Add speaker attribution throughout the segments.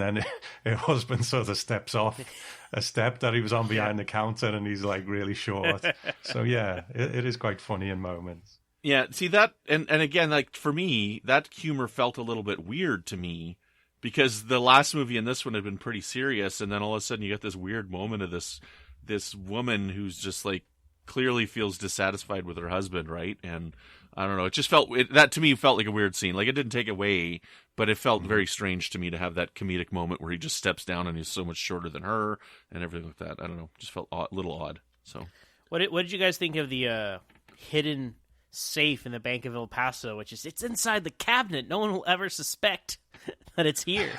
Speaker 1: then her husband sort of steps off a step that he was on behind the counter, and he's like really short. So yeah, it is quite funny in moments.
Speaker 2: Yeah, see that, and again, like for me, that humor felt a little bit weird to me because the last movie and this one had been pretty serious, and then all of a sudden you get this weird moment of this woman who's just like clearly feels dissatisfied with her husband, right? And I don't know, it just that to me felt like a weird scene. Like it didn't take away, but it felt very strange to me to have that comedic moment where he just steps down and he's so much shorter than her and everything like that. I don't know, just felt a little odd. So,
Speaker 3: what did you guys think of the hidden safe in the Bank of El Paso, which is it's inside the cabinet? No one will ever suspect that it's here.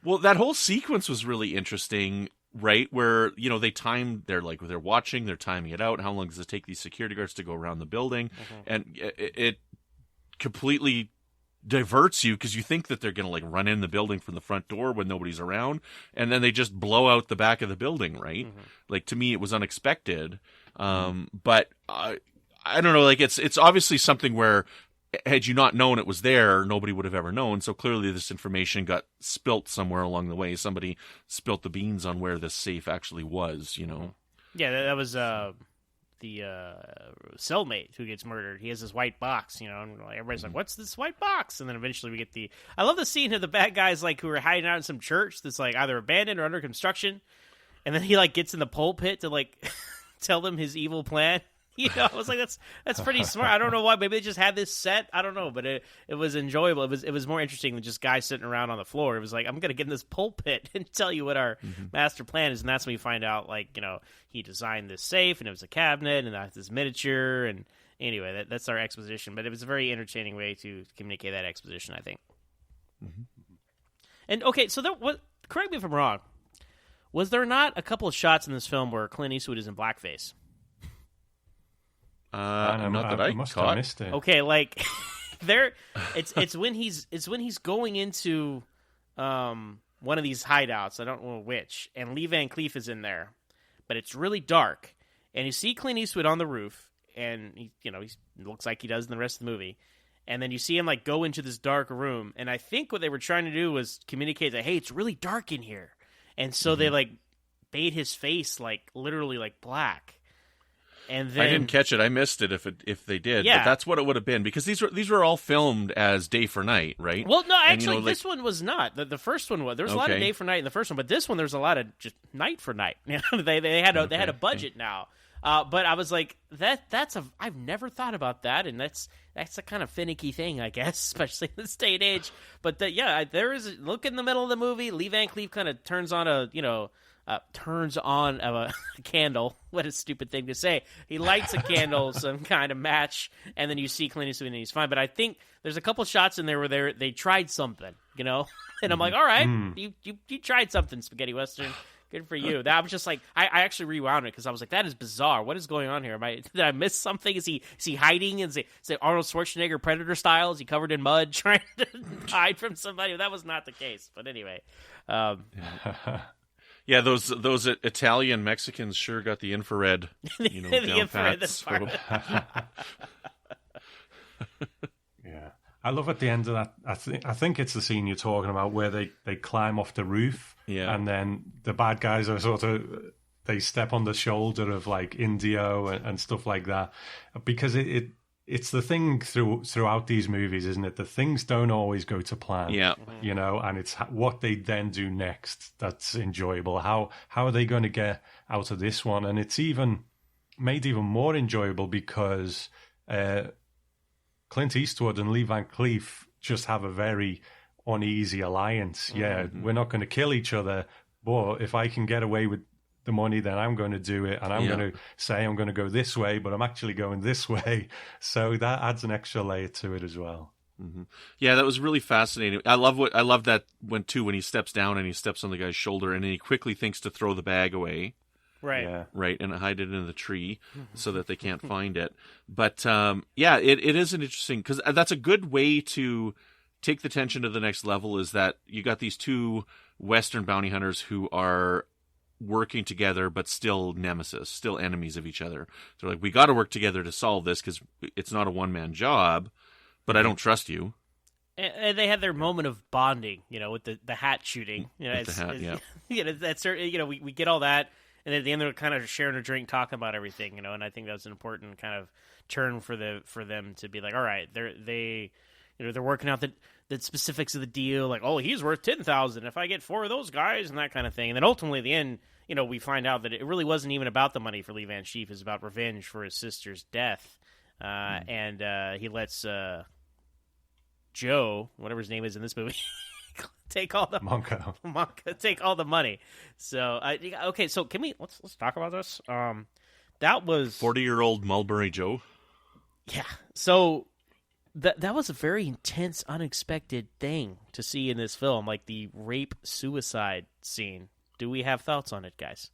Speaker 2: Well, that whole sequence was really interesting, right? Where, you know, they're watching, they're timing it out. How long does it take these security guards to go around the building? Mm-hmm. And it completely diverts you because you think that they're going to like run in the building from the front door when nobody's around. And then they just blow out the back of the building, right? Mm-hmm. Like, to me, it was unexpected. But I don't know, like it's obviously something where had you not known it was there, nobody would have ever known. So clearly this information got spilt somewhere along the way. Somebody spilt the beans on where this safe actually was, you know?
Speaker 3: Yeah, that was the cellmate who gets murdered. He has this white box, you know, and everybody's like, what's this white box? And then eventually we get I love the scene of the bad guys like who are hiding out in some church that's like either abandoned or under construction. And then he like gets in the pulpit to like tell them his evil plan. You know, I was like, that's pretty smart. I don't know why. Maybe they just had this set. I don't know, but it was enjoyable. It was more interesting than just guys sitting around on the floor. It was like, I'm gonna get in this pulpit and tell you what our master plan is, and that's when you find out, like, you know, he designed this safe, and it was a cabinet, and that's this miniature, and anyway, that's our exposition. But it was a very entertaining way to communicate that exposition, I think. Mm-hmm. And okay, so correct me if I'm wrong. Was there not a couple of shots in this film where Clint Eastwood is in blackface?
Speaker 2: I
Speaker 1: must have missed it.
Speaker 3: Okay, like it's when he's going into one of these hideouts. I don't know which, and Lee Van Cleef is in there, but it's really dark, and you see Clint Eastwood on the roof, and he looks like he does in the rest of the movie, and then you see him like go into this dark room, and I think what they were trying to do was communicate that, hey, it's really dark in here, and so they like made his face like literally like black. And then,
Speaker 2: I didn't catch it. I missed it if they did.
Speaker 3: Yeah.
Speaker 2: But that's what it would have been, because these were all filmed as Day for Night, right?
Speaker 3: Well, no, actually, this one was not. The first one was. There was a lot of Day for Night in the first one, but this one there's a lot of just Night for Night. You know, they had a budget now. But I was like, I've never thought about that, and that's a kind of finicky thing, I guess, especially in this day and age. But there is a look in the middle of the movie. Lee Van Cleef kind of turns on a candle. What a stupid thing to say. He lights a candle, some kind of match, and then you see Clint Eastwood and he's fine. But I think there's a couple shots in there where they tried something, you know? And I'm like, all right, you tried something, Spaghetti Western. Good for you. That was just like, I actually rewound it because I was like, that is bizarre. What is going on here? Did I miss something? Is he hiding? Is it Arnold Schwarzenegger Predator style? Is he covered in mud trying to hide from somebody? That was not the case. But anyway.
Speaker 2: Yeah, those Italian Mexicans sure got the infrared,
Speaker 3: the
Speaker 2: down
Speaker 3: infrared,
Speaker 2: pats.
Speaker 1: Yeah, I love at the end of that. I think it's the scene you're talking about where they climb off the roof, and then the bad guys are they step on the shoulder of like Indio and stuff like that, because it's the thing throughout these movies, isn't it? The things don't always go to plan.
Speaker 2: Yeah.
Speaker 1: And it's what they then do next that's enjoyable. How are they going to get out of this one? And it's made even more enjoyable because Clint Eastwood and Lee Van Cleef just have a very uneasy alliance. Yeah, we're not going to kill each other, but if I can get away with the money, then I'm going to do it, and I'm going to say I'm going to go this way, but I'm actually going this way. So that adds an extra layer to it as well.
Speaker 2: Mm-hmm. Yeah, that was really fascinating. I love that when he steps down and he steps on the guy's shoulder, and then he quickly thinks to throw the bag away.
Speaker 3: Right.
Speaker 1: Yeah.
Speaker 2: Right, and hide it in the tree so that they can't find it. But it is an interesting, because that's a good way to take the tension to the next level. Is that you got these two Western bounty hunters who are working together, but still nemesis, still enemies of each other. They're like, we got to work together to solve this because it's not a one-man job, but I don't trust you.
Speaker 3: And they had their moment of bonding, with the hat shooting.
Speaker 2: With the hat, yeah.
Speaker 3: That's we get all that, and at the end they're kind of sharing a drink, talking about everything, and I think that was an important kind of turn for them to be like, all right, they're working out the specifics of the deal, like, oh, he's worth 10,000 if I get 4 of those guys, and that kind of thing. And then ultimately at the end, we find out that it really wasn't even about the money for Lee Van Sheep. It's about revenge for his sister's death, and he lets Joe, whatever his name is in this movie, take all the
Speaker 1: Monka,
Speaker 3: take all the money. So okay, so let's talk about this. That was
Speaker 2: 40-year-old Mulberry Joe.
Speaker 3: Yeah. So that was a very intense, unexpected thing to see in this film, like the rape suicide scene. Do we have thoughts on it, guys?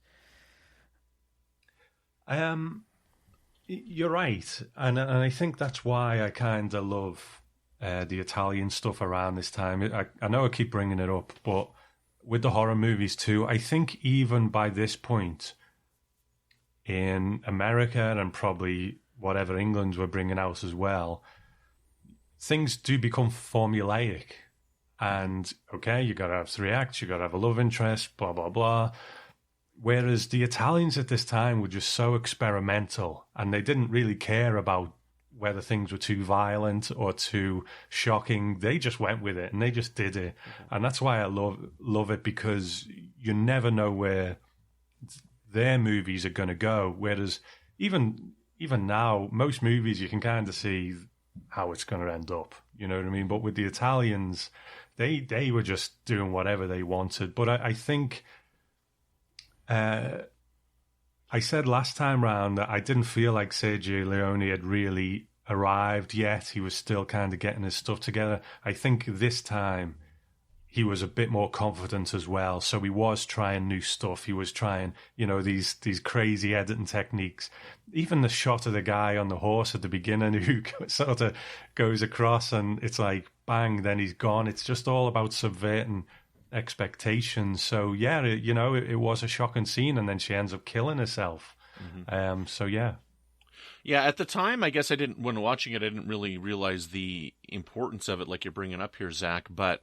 Speaker 1: You're right, and I think that's why I kind of love the Italian stuff around this time. I know I keep bringing it up, but with the horror movies too, I think even by this point in America and probably whatever England were bringing out as well, things do become formulaic. And, okay, you got to have 3 acts, you got to have a love interest, blah, blah, blah. Whereas the Italians at this time were just so experimental, and they didn't really care about whether things were too violent or too shocking. They just went with it and they just did it. And that's why I love it, because you never know where their movies are going to go. Whereas even now, most movies you can kind of see how it's going to end up. You know what I mean? But with the Italians, they were just doing whatever they wanted. But I think I said last time round that I didn't feel like Sergio Leone had really arrived yet. He was still kind of getting his stuff together. I think this time he was a bit more confident as well. So he was trying new stuff. He was trying, these crazy editing techniques. Even the shot of the guy on the horse at the beginning who sort of goes across and it's like, bang, then he's gone. It's just all about subverting expectations. So, yeah, it was a shocking scene, and then she ends up killing herself. Mm-hmm. So, yeah.
Speaker 2: Yeah, at the time, I guess when watching it, I didn't really realize the importance of it like you're bringing up here, Zach, but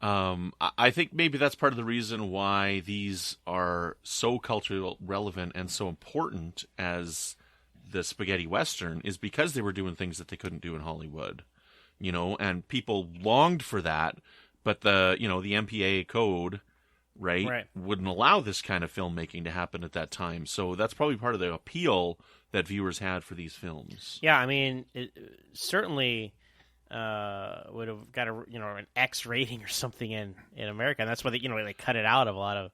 Speaker 2: I think maybe that's part of the reason why these are so culturally relevant and so important as the spaghetti Western, is because they were doing things that they couldn't do in Hollywood, and people longed for that, but the MPAA code, right, wouldn't allow this kind of filmmaking to happen at that time. So that's probably part of the appeal that viewers had for these films.
Speaker 3: Yeah, I mean, it certainly would have got an X rating or something in America, and that's why they cut it out of a lot of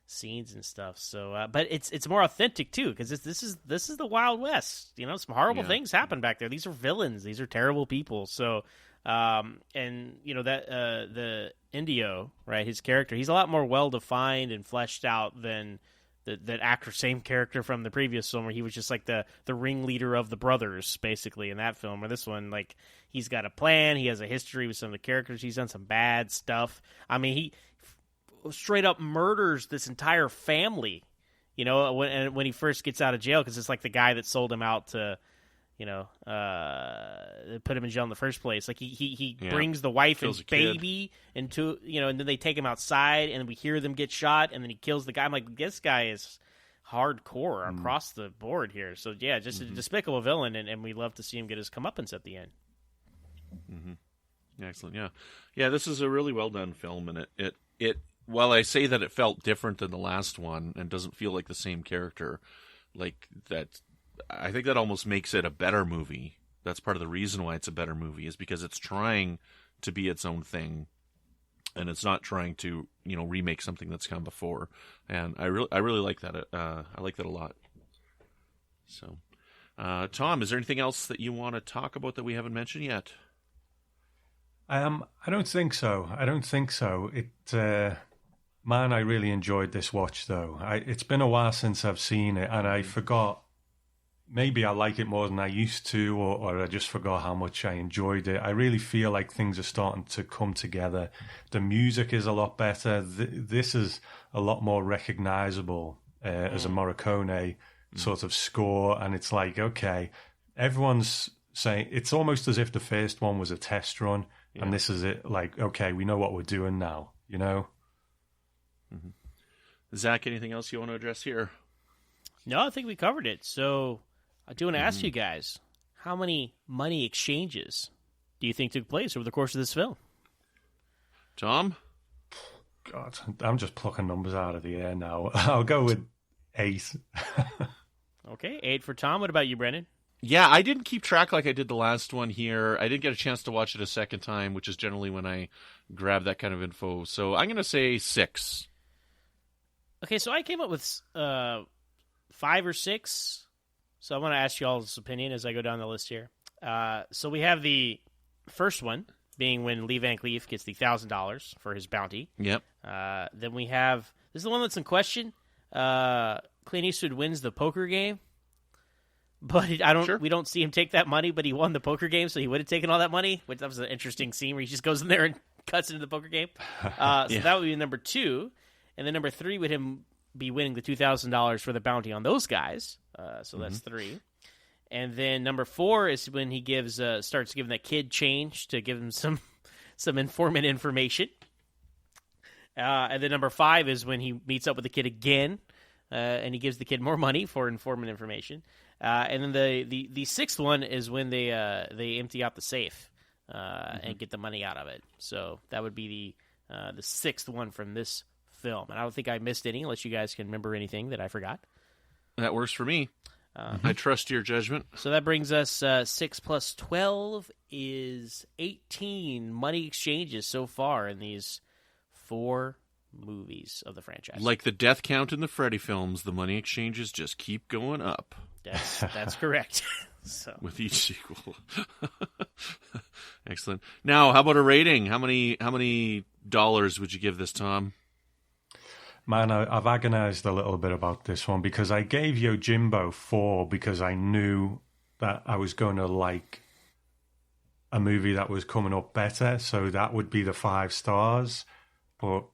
Speaker 3: scenes and stuff. So, but it's more authentic too, because this is the Wild West. Some horrible things happen back there. These are villains. These are terrible people. So, and that the Indio, right, his character, he's a lot more well defined and fleshed out than that same character from the previous film, where he was just like the ringleader of the brothers, basically, in that film. Or this one, like, he's got a plan, he has a history with some of the characters, he's done some bad stuff. I mean, he straight up murders this entire family, when he first gets out of jail, because it's like the guy that sold him out to, put him in jail in the first place. Like he brings the wife and baby into, and then they take him outside and we hear them get shot and then he kills the guy. I'm like, this guy is hardcore across the board here. So yeah, just a despicable villain, and we love to see him get his comeuppance at the end.
Speaker 2: Mm-hmm. Excellent. Yeah. This is a really well done film, and it while I say that it felt different than the last one and doesn't feel like the same character, like that, I think that almost makes it a better movie. That's part of the reason why it's a better movie, is because it's trying to be its own thing, and it's not trying to, remake something that's come before. And I really like that. I like that a lot. So, Tom, is there anything else that you want to talk about that we haven't mentioned yet?
Speaker 1: I don't think so. Man, I really enjoyed this watch, though. It's been a while since I've seen it, and I forgot. Maybe I like it more than I used to, or I just forgot how much I enjoyed it. I really feel like things are starting to come together. The music is a lot better. This is a lot more recognizable as a Morricone sort of score, and it's like, okay, everyone's saying, it's almost as if the first one was a test run, And this is it. Like, okay, we know what we're doing now, you know?
Speaker 2: Mm-hmm. Zach, anything else you want to address here?
Speaker 3: No, I think we covered it. So I do want to ask you guys, how many money exchanges do you think took place over the course of this film?
Speaker 2: Tom?
Speaker 1: God, I'm just plucking numbers out of the air now. I'll go with 8.
Speaker 3: Okay, 8 for Tom. What about you, Brandon?
Speaker 2: Yeah, I didn't keep track like I did the last one here. I didn't get a chance to watch it a second time, which is generally when I grab that kind of info. So I'm going to say 6.
Speaker 3: Okay, so I came up with 5 or 6. So I want to ask you all's opinion as I go down the list here. So we have the first one being when Lee Van Cleef gets the $1,000 for his bounty.
Speaker 2: Yep.
Speaker 3: Then we have, this is the one that's in question. Clint Eastwood wins the poker game. But we don't see him take that money, but he won the poker game, so he would have taken all that money, which that was an interesting scene where he just goes in there and cuts into the poker game. So that would be number 2. And then number 3 would him be winning the $2,000 for the bounty on those guys. So that's 3. And then number 4 is when he starts giving that kid change to give him some informant information. And then number 5 is when he meets up with the kid again, and he gives the kid more money for informant information. And then the 6th one is when they empty out the safe and get the money out of it. So that would be the 6th one from this film. And I don't think I missed any, unless you guys can remember anything that I forgot.
Speaker 2: That works for me. I trust your judgment.
Speaker 3: So that brings us 6 plus 12 is 18 money exchanges so far in these 4 movies of the franchise.
Speaker 2: Like the death count in the Freddy films, the money exchanges just keep going up.
Speaker 3: That's correct. So
Speaker 2: with each sequel. Excellent. Now, how about a rating? How many dollars would you give this, Tom?
Speaker 1: Man, I've agonized a little bit about this one because I gave Yojimbo 4 because I knew that I was going to like a movie that was coming up better, so that would be the 5 stars. But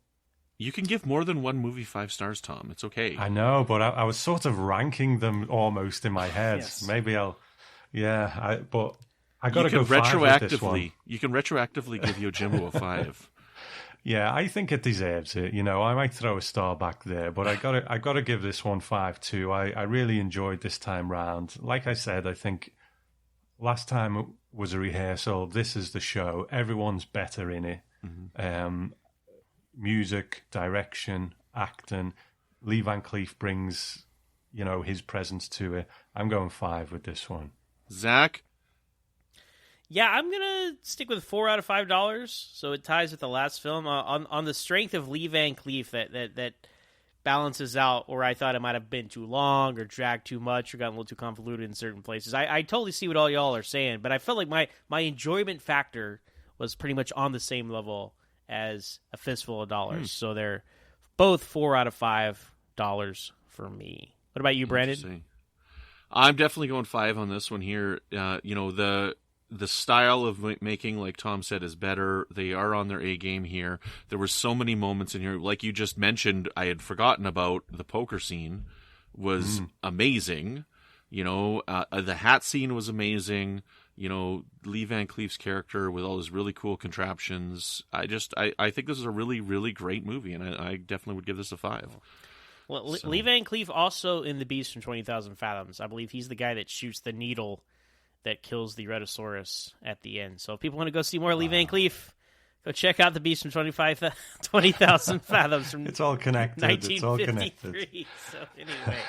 Speaker 2: you can give more than one movie 5 stars, Tom. It's okay.
Speaker 1: I know, but I was sort of ranking them almost in my head.
Speaker 3: Yes.
Speaker 1: Maybe but I got to go 5 with this one.
Speaker 2: You can retroactively give Yojimbo a 5.
Speaker 1: Yeah, I think it deserves it. You know, I might throw a star back there, but I got to give this one 5 too. I really enjoyed this time round. Like I said, I think last time was a rehearsal. This is the show. Everyone's better in it. Music, direction, acting. Lee Van Cleef brings, his presence to it. I'm going 5 with this one.
Speaker 2: Zach?
Speaker 3: Yeah, I'm going to stick with $4 out of $5, so it ties with the last film. On the strength of Lee Van Cleef, that balances out where I thought it might have been too long or dragged too much or gotten a little too convoluted in certain places. I totally see what all y'all are saying, but I felt like my enjoyment factor was pretty much on the same level as A Fistful of Dollars. So they're both $4 out of $5 for me. What about you, Brandon?
Speaker 2: I'm definitely going 5 on this one here. The style of making, like Tom said, is better. They are on their A game here. There were so many moments in here. Like you just mentioned, I had forgotten about the poker scene was amazing. The hat scene was amazing. Lee Van Cleef's character with all his really cool contraptions. I think this is a really, really great movie, and I definitely would give this a 5.
Speaker 3: Well, Lee Van Cleef also in The Beast from 20,000 Fathoms. I believe he's the guy that shoots the needle that kills the Rhedosaurus at the end. So if people want to go see more Lee Van Cleef, go check out The Beast from 20,000 Fathoms from
Speaker 1: It's all connected.
Speaker 3: 1953.
Speaker 1: It's all connected.
Speaker 3: So anyway,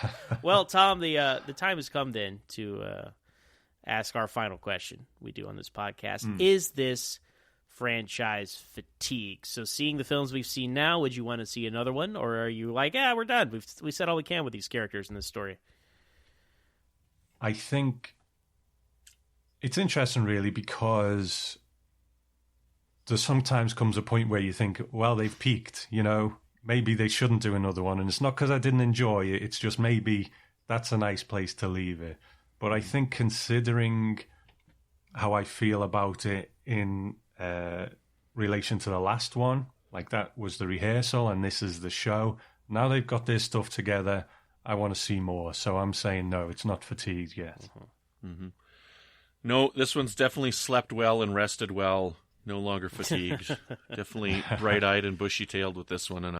Speaker 3: well, Tom, the time has come then to ask our final question we do on this podcast. Is this franchise fatigue? So seeing the films we've seen now, would you want to see another one? Or are you like, we're done. We said all we can with these characters in this story?
Speaker 1: I think it's interesting, really, because there sometimes comes a point where you think, well, they've peaked, maybe they shouldn't do another one. And it's not because I didn't enjoy it. It's just maybe that's a nice place to leave it. But I think considering how I feel about it in relation to the last one, like that was the rehearsal and this is the show. Now they've got their stuff together. I want to see more. So I'm saying no, it's not fatigued yet.
Speaker 2: No, this one's definitely slept well and rested well. No longer fatigued. Definitely bright-eyed and bushy-tailed with this one, and